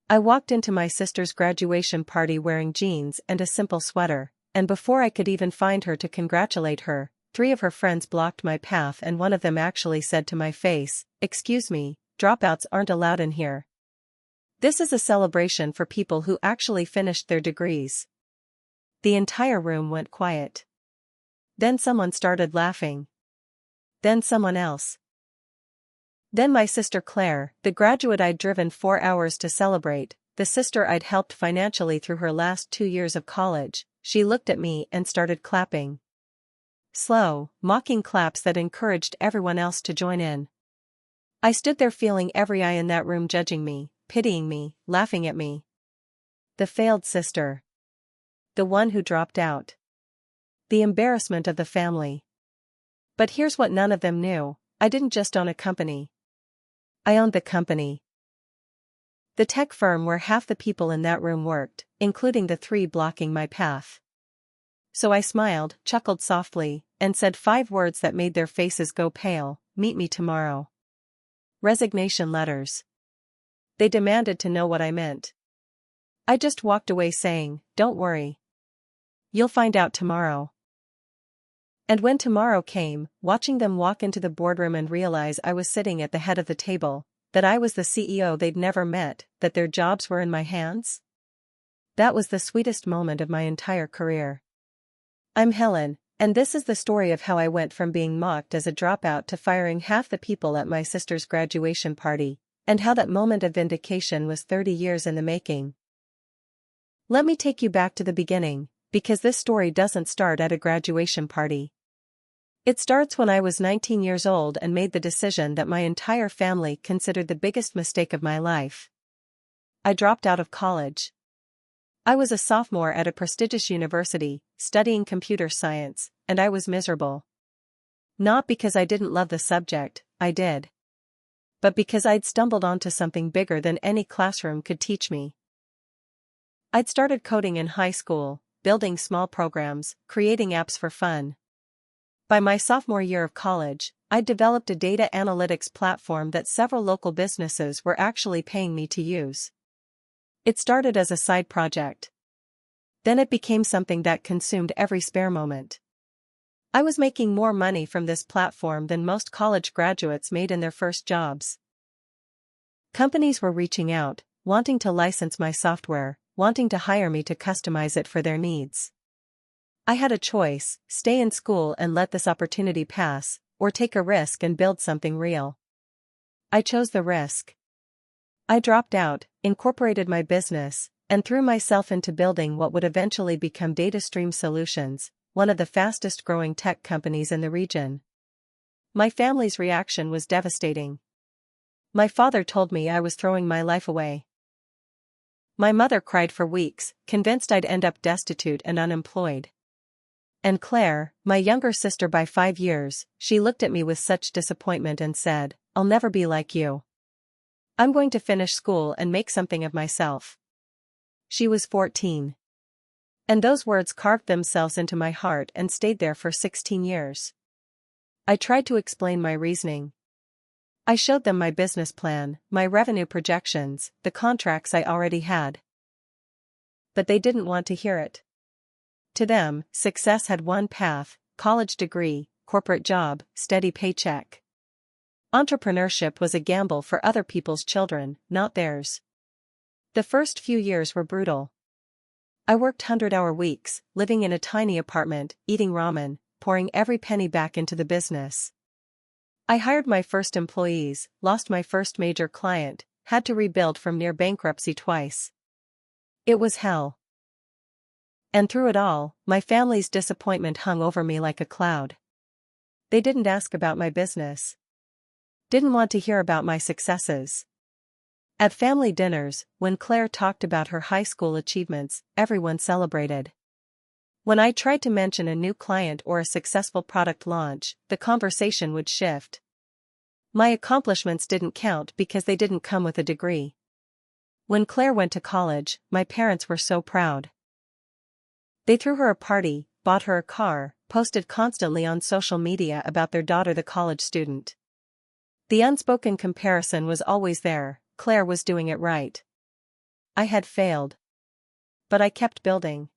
I walked into my sister's graduation party wearing jeans and a simple sweater, and before I could even find her to congratulate her, 3 of her friends blocked my path and one of them actually said to my face, "Excuse me, dropouts aren't allowed in here. This is a celebration for people who actually finished their degrees." The entire room went quiet. Then someone started laughing. Then someone else. Then my sister Claire, the graduate I'd driven 4 hours to celebrate, the sister I'd helped financially through her last 2 years of college, she looked at me and started clapping. Slow, mocking claps that encouraged everyone else to join in. I stood there feeling every eye in that room judging me, pitying me, laughing at me. The failed sister. The one who dropped out. The embarrassment of the family. But here's what none of them knew: I didn't just own a company. I owned the company. The tech firm where half the people in that room worked, including the 3 blocking my path. So I smiled, chuckled softly, and said 5 words that made their faces go pale: "Meet me tomorrow." Resignation letters. They demanded to know what I meant. I just walked away saying, "Don't worry. You'll find out tomorrow." And when tomorrow came, watching them walk into the boardroom and realize I was sitting at the head of the table, that I was the CEO they'd never met, that their jobs were in my hands. That was the sweetest moment of my entire career. I'm Helen, and this is the story of how I went from being mocked as a dropout to firing half the people at my sister's graduation party, and how that moment of vindication was 30 years in the making. Let me take you back to the beginning, because this story doesn't start at a graduation party. It starts when I was 19 years old and made the decision that my entire family considered the biggest mistake of my life. I dropped out of college. I was a sophomore at a prestigious university, studying computer science, and I was miserable. Not because I didn't love the subject, I did. But because I'd stumbled onto something bigger than any classroom could teach me. I'd started coding in high school, building small programs, creating apps for fun. By my sophomore year of college, I'd developed a data analytics platform that several local businesses were actually paying me to use. It started as a side project. Then it became something that consumed every spare moment. I was making more money from this platform than most college graduates made in their first jobs. Companies were reaching out, wanting to license my software, wanting to hire me to customize it for their needs. I had a choice: stay in school and let this opportunity pass, or take a risk and build something real. I chose the risk. I dropped out, incorporated my business, and threw myself into building what would eventually become DataStream Solutions, one of the fastest growing tech companies in the region. My family's reaction was devastating. My father told me I was throwing my life away. My mother cried for weeks, convinced I'd end up destitute and unemployed. And Claire, my younger sister by 5 years, she looked at me with such disappointment and said, "I'll never be like you. I'm going to finish school and make something of myself." She was 14. And those words carved themselves into my heart and stayed there for 16 years. I tried to explain my reasoning. I showed them my business plan, my revenue projections, the contracts I already had. But they didn't want to hear it. To them, success had one path: college degree, corporate job, steady paycheck. Entrepreneurship was a gamble for other people's children, not theirs. The first few years were brutal. I worked 100-hour weeks, living in a tiny apartment, eating ramen, pouring every penny back into the business. I hired my first employees, lost my first major client, had to rebuild from near bankruptcy twice. It was hell. And through it all, my family's disappointment hung over me like a cloud. They didn't ask about my business. Didn't want to hear about my successes. At family dinners, when Claire talked about her high school achievements, everyone celebrated. When I tried to mention a new client or a successful product launch, the conversation would shift. My accomplishments didn't count because they didn't come with a degree. When Claire went to college, my parents were so proud. They threw her a party, bought her a car, posted constantly on social media about their daughter, the college student. The unspoken comparison was always there: Claire was doing it right. I had failed. But I kept building.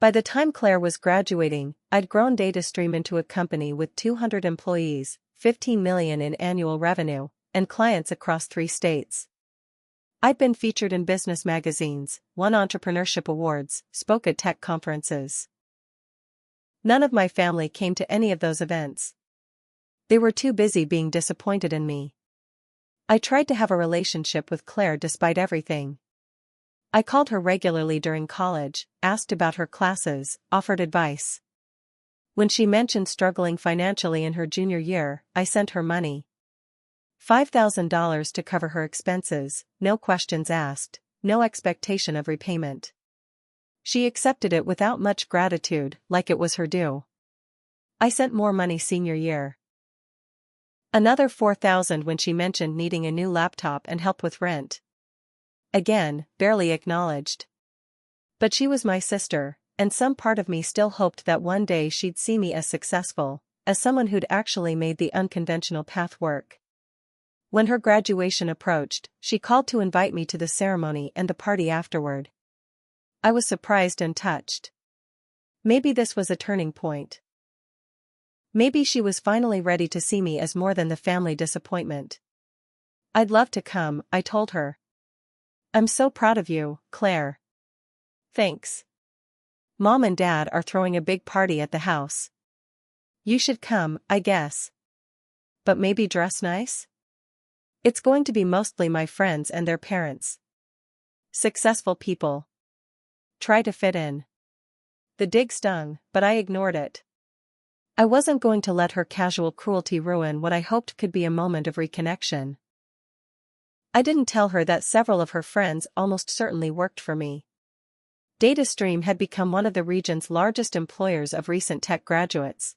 By the time Claire was graduating, I'd grown DataStream into a company with 200 employees, 15 million in annual revenue, and clients across 3 states. I'd been featured in business magazines, won entrepreneurship awards, spoke at tech conferences. None of my family came to any of those events. They were too busy being disappointed in me. I tried to have a relationship with Claire despite everything. I called her regularly during college, asked about her classes, offered advice. When she mentioned struggling financially in her junior year, I sent her money. $5,000 to cover her expenses, no questions asked, no expectation of repayment. She accepted it without much gratitude, like it was her due. I sent more money senior year. Another $4,000 when she mentioned needing a new laptop and help with rent. Again, barely acknowledged. But she was my sister, and some part of me still hoped that one day she'd see me as successful, as someone who'd actually made the unconventional path work. When her graduation approached, she called to invite me to the ceremony and the party afterward. I was surprised and touched. Maybe this was a turning point. Maybe she was finally ready to see me as more than the family disappointment. I'd love to come, I told her. I'm so proud of you, Claire. Thanks. Mom and Dad are throwing a big party at the house. You should come, I guess. But maybe dress nice? It's going to be mostly my friends and their parents. Successful people. Try to fit in. The dig stung, but I ignored it. I wasn't going to let her casual cruelty ruin what I hoped could be a moment of reconnection. I didn't tell her that several of her friends almost certainly worked for me. DataStream had become one of the region's largest employers of recent tech graduates.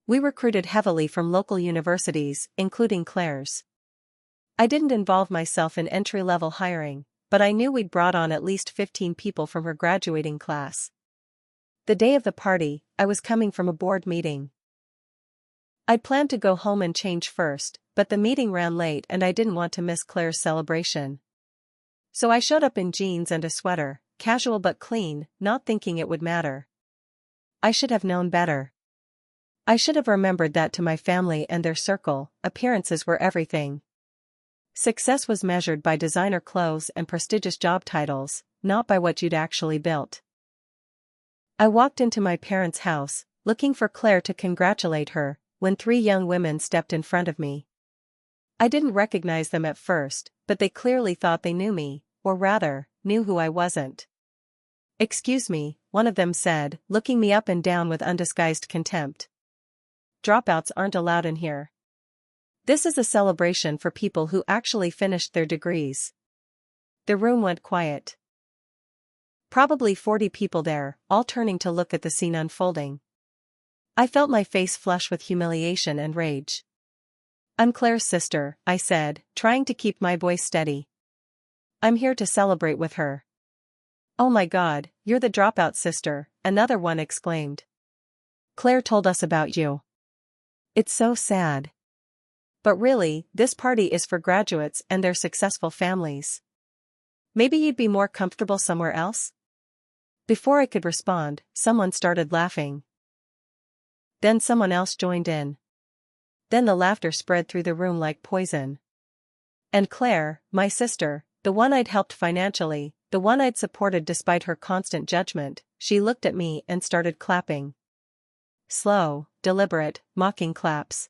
We recruited heavily from local universities, including Claire's. I didn't involve myself in entry-level hiring, but I knew we'd brought on at least 15 people from her graduating class. The day of the party, I was coming from a board meeting. I'd planned to go home and change first, but the meeting ran late and I didn't want to miss Claire's celebration. So I showed up in jeans and a sweater, casual but clean, not thinking it would matter. I should have known better. I should have remembered that to my family and their circle, appearances were everything. Success was measured by designer clothes and prestigious job titles, not by what you'd actually built. I walked into my parents' house, looking for Claire to congratulate her, when 3 young women stepped in front of me. I didn't recognize them at first, but they clearly thought they knew me, or rather, knew who I wasn't. "Excuse me," one of them said, looking me up and down with undisguised contempt. "Dropouts aren't allowed in here. This is a celebration for people who actually finished their degrees." The room went quiet. Probably 40 people there, all turning to look at the scene unfolding. I felt my face flush with humiliation and rage. "I'm Claire's sister," I said, trying to keep my voice steady. "I'm here to celebrate with her." "Oh my God, you're the dropout sister," another one exclaimed. "Claire told us about you. It's so sad. But really, this party is for graduates and their successful families. Maybe you'd be more comfortable somewhere else?" Before I could respond, someone started laughing. Then someone else joined in. Then the laughter spread through the room like poison. And Claire, my sister, the one I'd helped financially, the one I'd supported despite her constant judgment, she looked at me and started clapping. Slow, deliberate, mocking claps.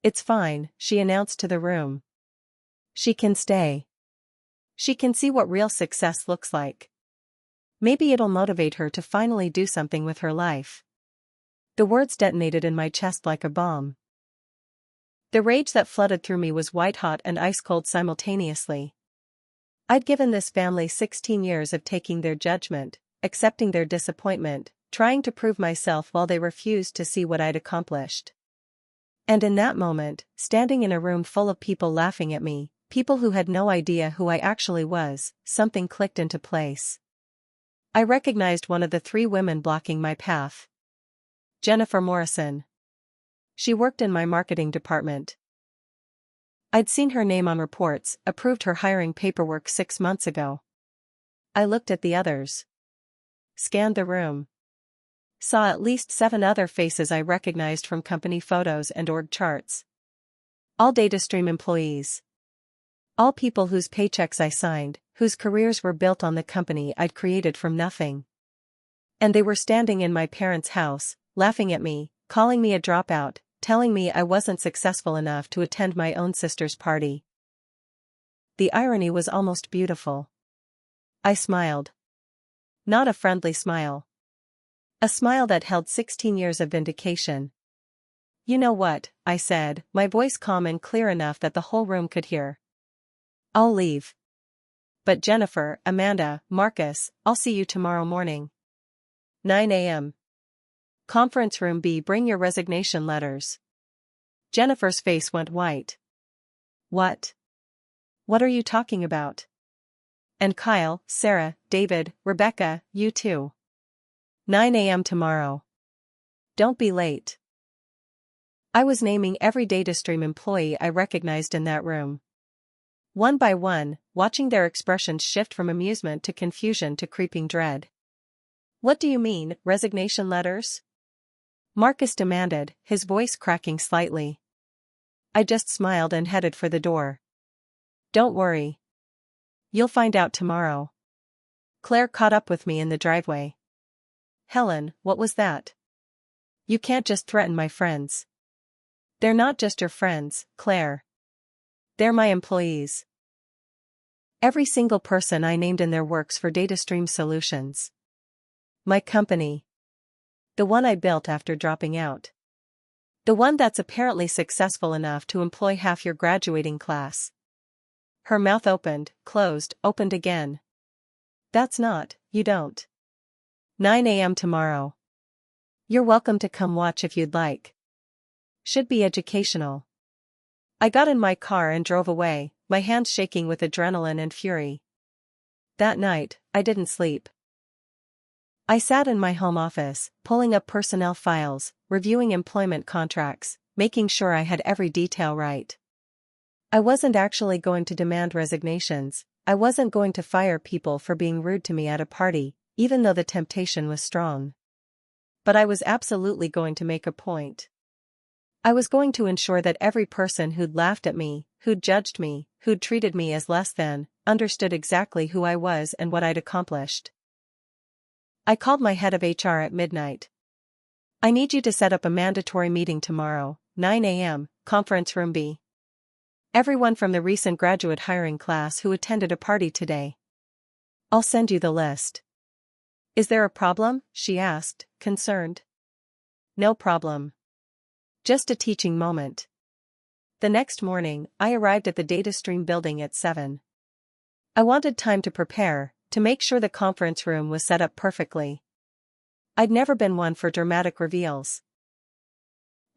"It's fine," she announced to the room. "She can stay. She can see what real success looks like. Maybe it'll motivate her to finally do something with her life." The words detonated in my chest like a bomb. The rage that flooded through me was white-hot and ice-cold simultaneously. I'd given this family 16 years of taking their judgment, accepting their disappointment, trying to prove myself while they refused to see what I'd accomplished. And in that moment, standing in a room full of people laughing at me, people who had no idea who I actually was, something clicked into place. I recognized one of the 3 women blocking my path. Jennifer Morrison. She worked in my marketing department. I'd seen her name on reports, approved her hiring paperwork 6 months ago. I looked at the others. Scanned the room. Saw at least 7 other faces I recognized from company photos and org charts. All DataStream employees. All people whose paychecks I signed, whose careers were built on the company I'd created from nothing. And they were standing in my parents' house, laughing at me, calling me a dropout, telling me I wasn't successful enough to attend my own sister's party. The irony was almost beautiful. I smiled. Not a friendly smile. A smile that held 16 years of vindication. "You know what," I said, my voice calm and clear enough that the whole room could hear. "I'll leave. But Jennifer, Amanda, Marcus, I'll see you tomorrow morning. 9 a.m. Conference room B. Bring your resignation letters." Jennifer's face went white. "What? What are you talking about? And Kyle, Sarah, David, Rebecca, you too. 9 a.m. tomorrow. Don't be late." I was naming every DataStream employee I recognized in that room. One by one, watching their expressions shift from amusement to confusion to creeping dread. "What do you mean, resignation letters?" Marcus demanded, his voice cracking slightly. I just smiled and headed for the door. "Don't worry. You'll find out tomorrow." Claire caught up with me in the driveway. "Helen, what was that? You can't just threaten my friends." "They're not just your friends, Claire. They're my employees. Every single person I named in there works for DataStream Solutions. My company. The one I built after dropping out. The one that's apparently successful enough to employ half your graduating class." Her mouth opened, closed, opened again. "That's not, you don't. 9 a.m. tomorrow. You're welcome to come watch if you'd like. Should be educational." I got in my car and drove away, my hands shaking with adrenaline and fury. That night, I didn't sleep. I sat in my home office, pulling up personnel files, reviewing employment contracts, making sure I had every detail right. I wasn't actually going to demand resignations. I wasn't going to fire people for being rude to me at a party, even though the temptation was strong. But I was absolutely going to make a point. I was going to ensure that every person who'd laughed at me, who'd judged me, who'd treated me as less than, understood exactly who I was and what I'd accomplished. I called my head of HR at midnight. "I need you to set up a mandatory meeting tomorrow, 9 a.m., conference room B. Everyone from the recent graduate hiring class who attended a party today. I'll send you the list." "Is there a problem?" she asked, concerned. "No problem. Just a teaching moment." The next morning, I arrived at the DataStream building at 7. I wanted time to prepare, to make sure the conference room was set up perfectly. I'd never been one for dramatic reveals.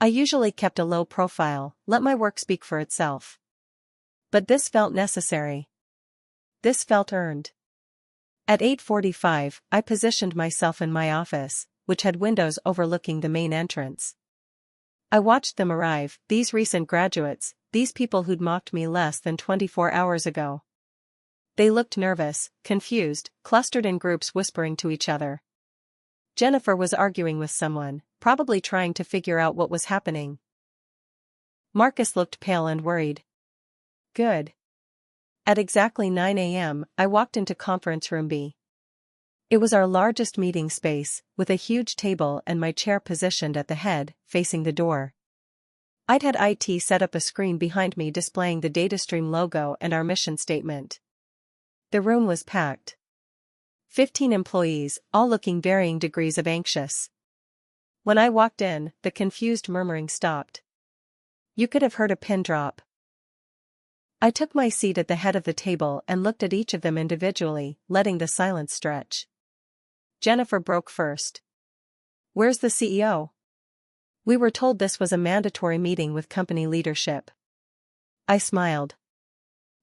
I usually kept a low profile, let my work speak for itself. But this felt necessary. This felt earned. At 8:45, I positioned myself in my office, which had windows overlooking the main entrance. I watched them arrive, these recent graduates, these people who'd mocked me less than 24 hours ago. They looked nervous, confused, clustered in groups whispering to each other. Jennifer was arguing with someone, probably trying to figure out what was happening. Marcus looked pale and worried. Good. At exactly 9 a.m., I walked into conference room B. It was our largest meeting space, with a huge table and my chair positioned at the head, facing the door. I'd had IT set up a screen behind me displaying the DataStream logo and our mission statement. The room was packed. 15 employees, all looking varying degrees of anxious. When I walked in, the confused murmuring stopped. You could have heard a pin drop. I took my seat at the head of the table and looked at each of them individually, letting the silence stretch. Jennifer broke first. Where's the CEO? We were told this was a mandatory meeting with company leadership. I smiled.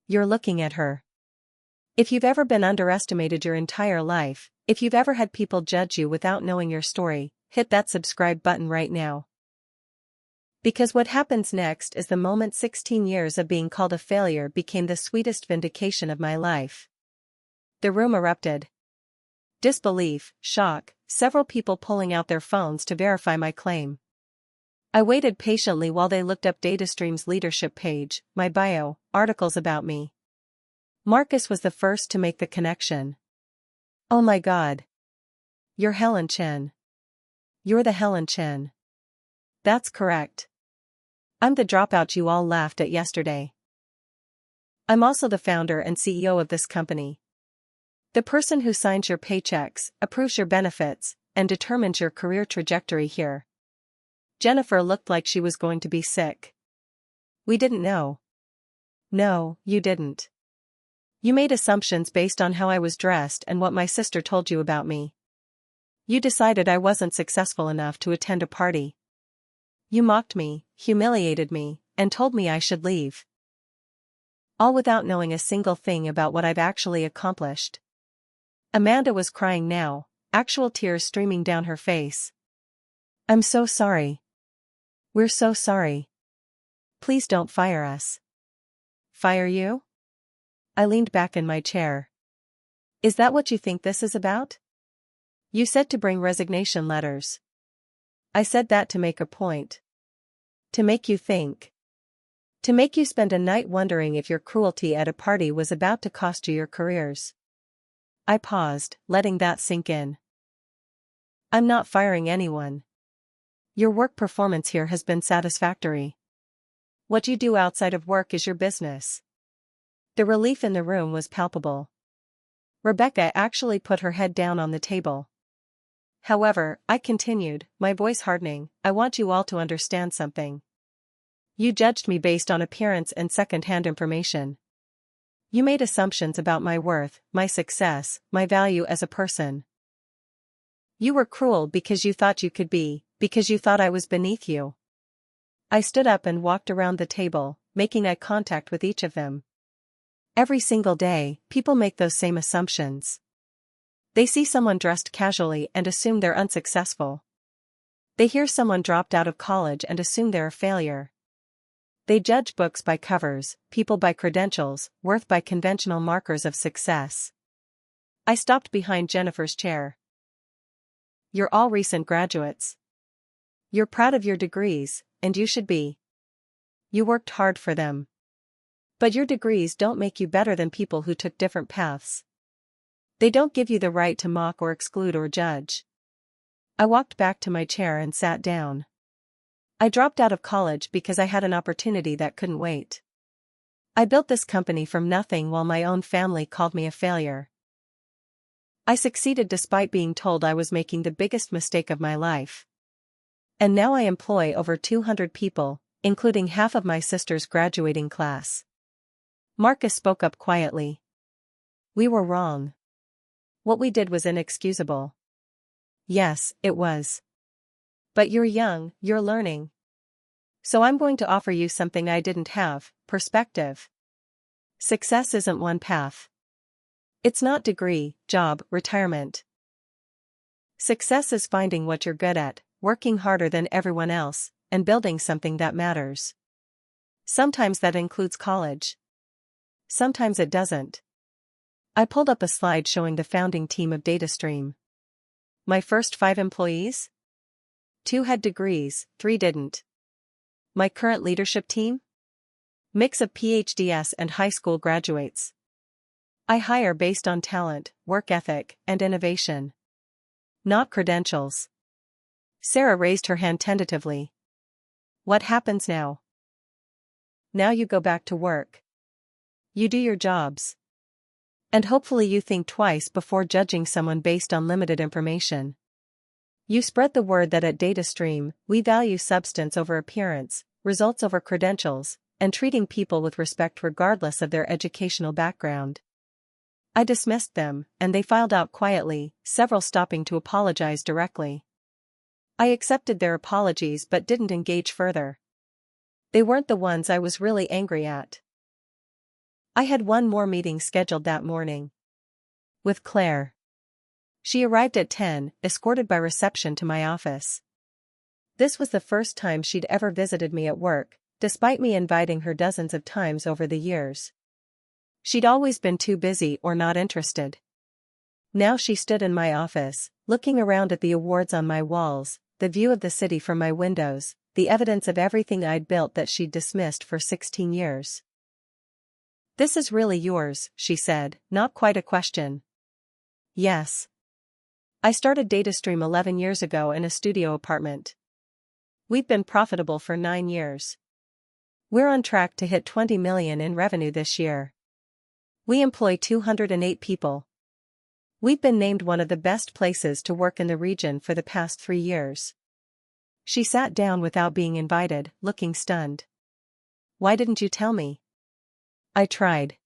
You're looking at her. If you've ever been underestimated your entire life, if you've ever had people judge you without knowing your story, hit that subscribe button right now. Because what happens next is the moment 16 years of being called a failure became the sweetest vindication of my life. The room erupted. Disbelief, shock, several people pulling out their phones to verify my claim. I waited patiently while they looked up DataStream's leadership page, my bio, articles about me. Marcus was the first to make the connection. "Oh my God. You're Helen Chen. You're the Helen Chen." "That's correct. I'm the dropout you all laughed at yesterday. I'm also the founder and CEO of this company. The person who signs your paychecks, approves your benefits, and determines your career trajectory here." Jennifer looked like she was going to be sick. "We didn't know." "No, you didn't. You made assumptions based on how I was dressed and what my sister told you about me. You decided I wasn't successful enough to attend a party. You mocked me, humiliated me, and told me I should leave. All without knowing a single thing about what I've actually accomplished." Amanda was crying now, actual tears streaming down her face. "I'm so sorry. We're so sorry. Please don't fire us." "Fire you?" I leaned back in my chair. "Is that what you think this is about? You said to bring resignation letters." "I said that to make a point. To make you think. To make you spend a night wondering if your cruelty at a party was about to cost you your careers." I paused, letting that sink in. "I'm not firing anyone. Your work performance here has been satisfactory. What you do outside of work is your business." The relief in the room was palpable. Rebecca actually put her head down on the table. "However," I continued, my voice hardening, "I want you all to understand something. You judged me based on appearance and second-hand information. You made assumptions about my worth, my success, my value as a person. You were cruel because you thought you could be, because you thought I was beneath you." I stood up and walked around the table, making eye contact with each of them. Every single day, people make those same assumptions. They see someone dressed casually and assume they're unsuccessful. They hear someone dropped out of college and assume they're a failure. They judge books by covers, people by credentials, worth by conventional markers of success. I stopped behind Jennifer's chair. "You're all recent graduates. You're proud of your degrees, and you should be. You worked hard for them. But your degrees don't make you better than people who took different paths. They don't give you the right to mock or exclude or judge." I walked back to my chair and sat down. I dropped out of college because I had an opportunity that couldn't wait. I built this company from nothing while my own family called me a failure. I succeeded despite being told I was making the biggest mistake of my life. And now I employ over 200 people, including half of my sister's graduating class. Marcus spoke up quietly. "We were wrong. What we did was inexcusable." "Yes, it was. But you're young, you're learning. So I'm going to offer you something I didn't have: perspective. Success isn't one path. It's not degree, job, retirement. Success is finding what you're good at, working harder than everyone else, and building something that matters. Sometimes that includes college. Sometimes it doesn't." I pulled up a slide showing the founding team of DataStream. My first 5 employees? 2 had degrees, 3 didn't. My current leadership team? Mix of PhDs and high school graduates. I hire based on talent, work ethic, and innovation. Not credentials. Sarah raised her hand tentatively. "What happens now?" "Now you go back to work. You do your jobs. And hopefully you think twice before judging someone based on limited information. You spread the word that at DataStream, we value substance over appearance, results over credentials, and treating people with respect regardless of their educational background." I dismissed them, and they filed out quietly, several stopping to apologize directly. I accepted their apologies but didn't engage further. They weren't the ones I was really angry at. I had one more meeting scheduled that morning. With Claire. She arrived at 10, escorted by reception to my office. This was the first time she'd ever visited me at work, despite me inviting her dozens of times over the years. She'd always been too busy or not interested. Now she stood in my office, looking around at the awards on my walls, the view of the city from my windows, the evidence of everything I'd built that she'd dismissed for 16 years. "This is really yours," she said, not quite a question. "Yes. I started DataStream 11 years ago in a studio apartment. We've been profitable for 9 years. We're on track to hit 20 million in revenue this year. We employ 208 people. We've been named one of the best places to work in the region for the past 3 years." She sat down without being invited, looking stunned. "Why didn't you tell me?" "I tried.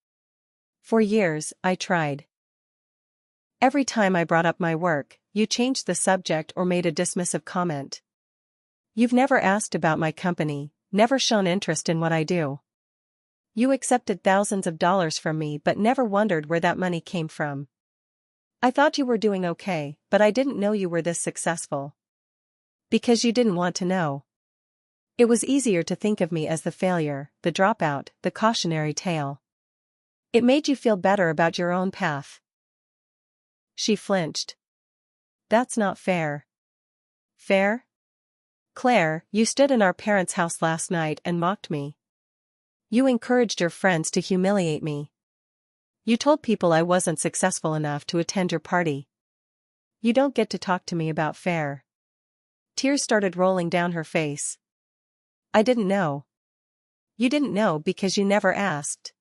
For years, I tried. Every time I brought up my work, you changed the subject or made a dismissive comment. You've never asked about my company, never shown interest in what I do. You accepted thousands of dollars from me but never wondered where that money came from. I thought you were doing okay, but I didn't know you were this successful. Because you didn't want to know. It was easier to think of me as the failure, the dropout, the cautionary tale. It made you feel better about your own path." She flinched. "That's not fair." "Fair? Claire, you stood in our parents' house last night and mocked me. You encouraged your friends to humiliate me. You told people I wasn't successful enough to attend your party. You don't get to talk to me about fair." Tears started rolling down her face. "I didn't know." "You didn't know because you never asked.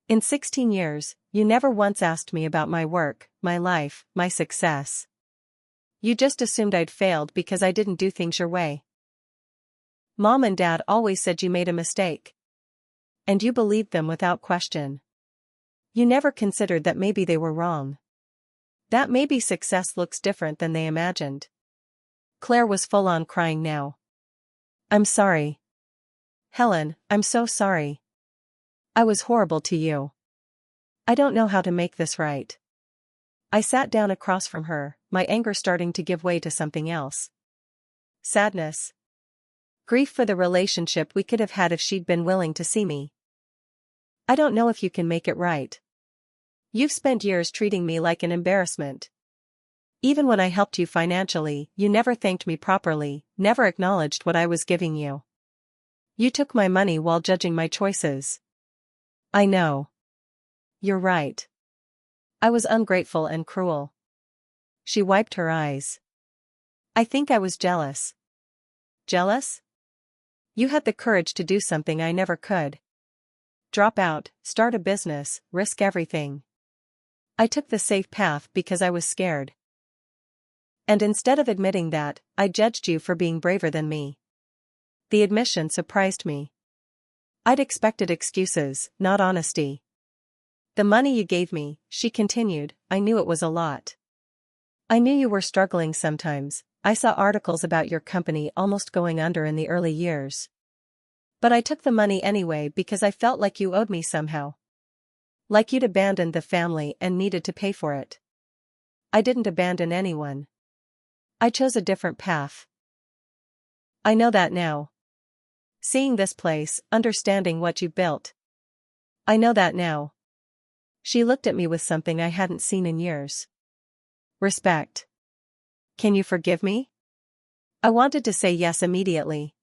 In 16 years, you never once asked me about my work, my life, my success. You just assumed I'd failed because I didn't do things your way. Mom and Dad always said you made a mistake. And you believed them without question. You never considered that maybe they were wrong. That maybe success looks different than they imagined." Claire was full on crying now. "I'm sorry. Helen, I'm so sorry. I was horrible to you. I don't know how to make this right." I sat down across from her, my anger starting to give way to something else. Sadness. Grief for the relationship we could have had if she'd been willing to see me. "I don't know if you can make it right. You've spent years treating me like an embarrassment. Even when I helped you financially, you never thanked me properly, never acknowledged what I was giving you. You took my money while judging my choices." "I know. You're right. I was ungrateful and cruel." She wiped her eyes. "I think I was jealous." "Jealous? You had the courage to do something I never could. Drop out, start a business, risk everything. I took the safe path because I was scared. And instead of admitting that, I judged you for being braver than me." The admission surprised me. I'd expected excuses, not honesty. "The money you gave me," she continued, "I knew it was a lot. I knew you were struggling sometimes. I saw articles about your company almost going under in the early years. But I took the money anyway because I felt like you owed me somehow. Like you'd abandoned the family and needed to pay for it. I didn't abandon anyone. I chose a different path. I know that now. Seeing this place, understanding what you built. I know that now." She looked at me with something I hadn't seen in years. "Respect. Can you forgive me?" I wanted to say yes immediately.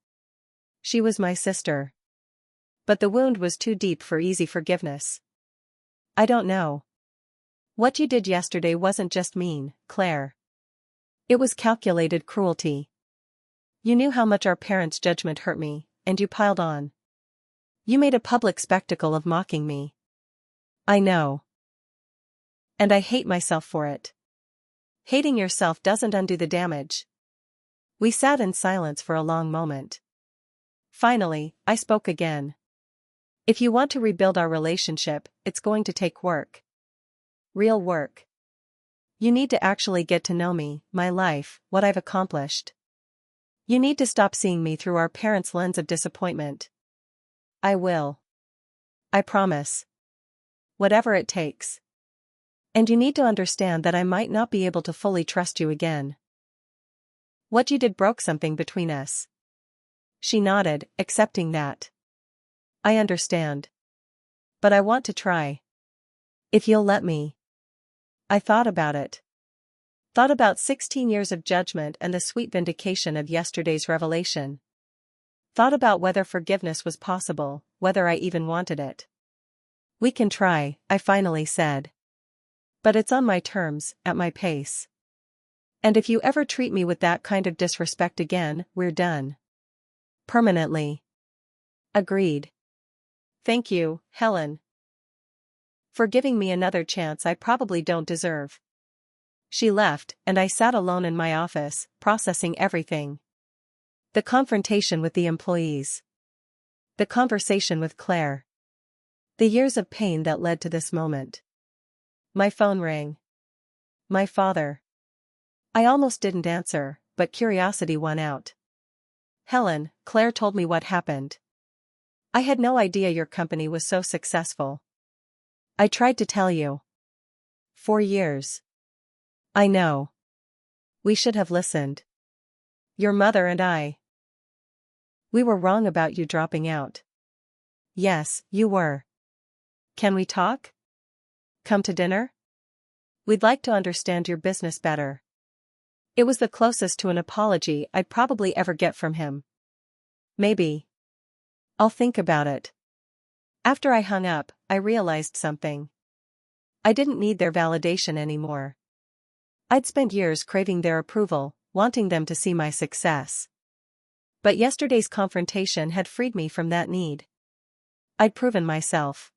She was my sister. But the wound was too deep for easy forgiveness. "I don't know. What you did yesterday wasn't just mean, Claire. It was calculated cruelty. You knew how much our parents' judgment hurt me, and you piled on. You made a public spectacle of mocking me. I know. And I hate myself for it." "Hating yourself doesn't undo the damage." We sat in silence for a long moment. Finally, I spoke again. "If you want to rebuild our relationship, it's going to take work. Real work. You need to actually get to know me, my life, what I've accomplished. You need to stop seeing me through our parents' lens of disappointment." "I will. I promise. Whatever it takes. And you need to understand that I might not be able to fully trust you again. What you did broke something between us." She nodded, accepting that. "I understand. But I want to try. If you'll let me." I thought about it. Thought about 16 years of judgment and the sweet vindication of yesterday's revelation. Thought about whether forgiveness was possible, whether I even wanted it. We can try, I finally said. But it's on my terms, at my pace. And if you ever treat me with that kind of disrespect again, we're done. Permanently. Agreed. Thank you, Helen. For giving me another chance I probably don't deserve. She left, and I sat alone in my office, processing everything. The confrontation with the employees. The conversation with Claire. The years of pain that led to this moment. My phone rang. My father. I almost didn't answer, but curiosity won out. Helen, Claire told me what happened. I had no idea your company was so successful. I tried to tell you. 4 years. I know. We should have listened. Your mother and I. We were wrong about you dropping out. Yes, you were. Can we talk? Come to dinner? We'd like to understand your business better. It was the closest to an apology I'd probably ever get from him. Maybe. I'll think about it. After I hung up, I realized something. I didn't need their validation anymore. I'd spent years craving their approval, wanting them to see my success. But yesterday's confrontation had freed me from that need. I'd proven myself.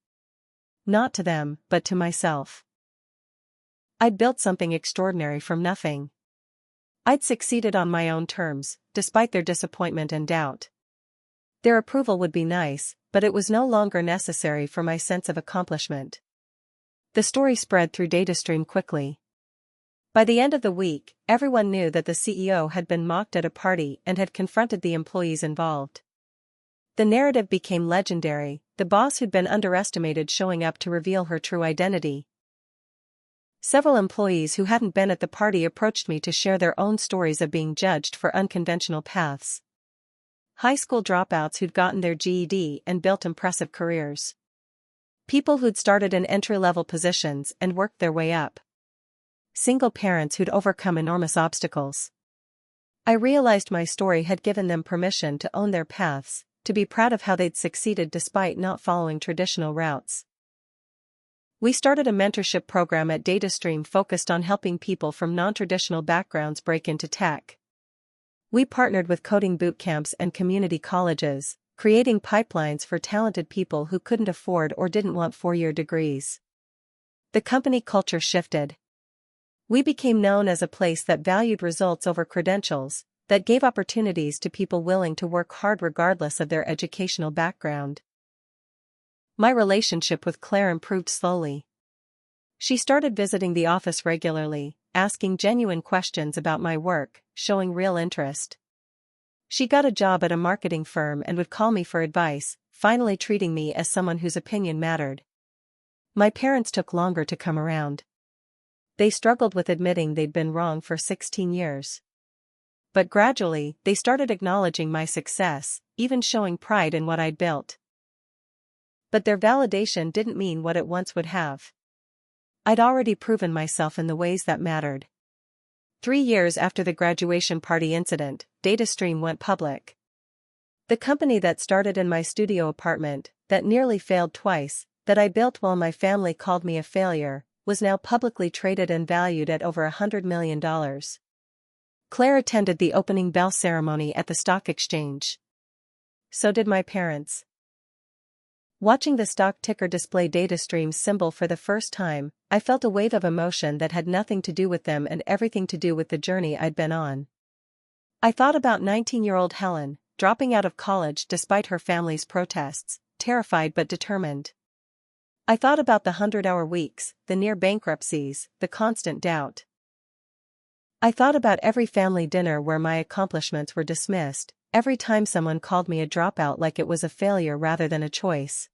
Not to them, but to myself. I'd built something extraordinary from nothing. I'd succeeded on my own terms, despite their disappointment and doubt. Their approval would be nice, but it was no longer necessary for my sense of accomplishment. The story spread through DataStream quickly. By the end of the week, everyone knew that the CEO had been mocked at a party and had confronted the employees involved. The narrative became legendary, the boss who'd been underestimated showing up to reveal her true identity. Several employees who hadn't been at the party approached me to share their own stories of being judged for unconventional paths. High school dropouts who'd gotten their GED and built impressive careers. People who'd started in entry-level positions and worked their way up. Single parents who'd overcome enormous obstacles. I realized my story had given them permission to own their paths, to be proud of how they'd succeeded despite not following traditional routes. We started a mentorship program at DataStream focused on helping people from non-traditional backgrounds break into tech. We partnered with coding boot camps and community colleges, creating pipelines for talented people who couldn't afford or didn't want 4-year degrees. The company culture shifted. We became known as a place that valued results over credentials, that gave opportunities to people willing to work hard regardless of their educational background. My relationship with Claire improved slowly. She started visiting the office regularly, asking genuine questions about my work, showing real interest. She got a job at a marketing firm and would call me for advice, finally treating me as someone whose opinion mattered. My parents took longer to come around. They struggled with admitting they'd been wrong for 16 years. But gradually, they started acknowledging my success, even showing pride in what I'd built. But their validation didn't mean what it once would have. I'd already proven myself in the ways that mattered. 3 years after the graduation party incident, DataStream went public. The company that started in my studio apartment, that nearly failed twice, that I built while my family called me a failure, was now publicly traded and valued at over $100 million. Claire attended the opening bell ceremony at the stock exchange. So did my parents. Watching the stock ticker display DataStream's symbol for the first time, I felt a wave of emotion that had nothing to do with them and everything to do with the journey I'd been on. I thought about 19-year-old Helen, dropping out of college despite her family's protests, terrified but determined. I thought about the 100-hour weeks, the near bankruptcies, the constant doubt. I thought about every family dinner where my accomplishments were dismissed, every time someone called me a dropout like it was a failure rather than a choice.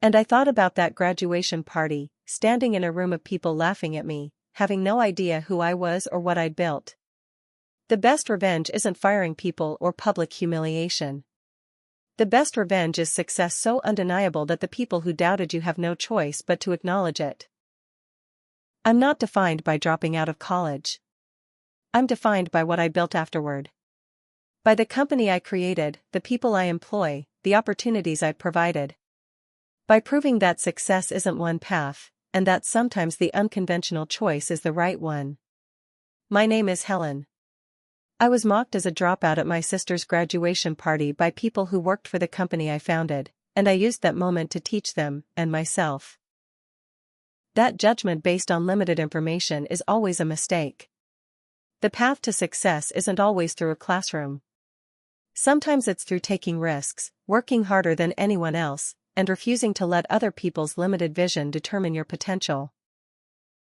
And I thought about that graduation party, standing in a room of people laughing at me, having no idea who I was or what I'd built. The best revenge isn't firing people or public humiliation. The best revenge is success so undeniable that the people who doubted you have no choice but to acknowledge it. I'm not defined by dropping out of college. I'm defined by what I built afterward. By the company I created, the people I employ, the opportunities I provided. By proving that success isn't one path, and that sometimes the unconventional choice is the right one. My name is Helen. I was mocked as a dropout at my sister's graduation party by people who worked for the company I founded, and I used that moment to teach them, and myself, that judgment based on limited information is always a mistake. The path to success isn't always through a classroom. Sometimes it's through taking risks, working harder than anyone else, and refusing to let other people's limited vision determine your potential.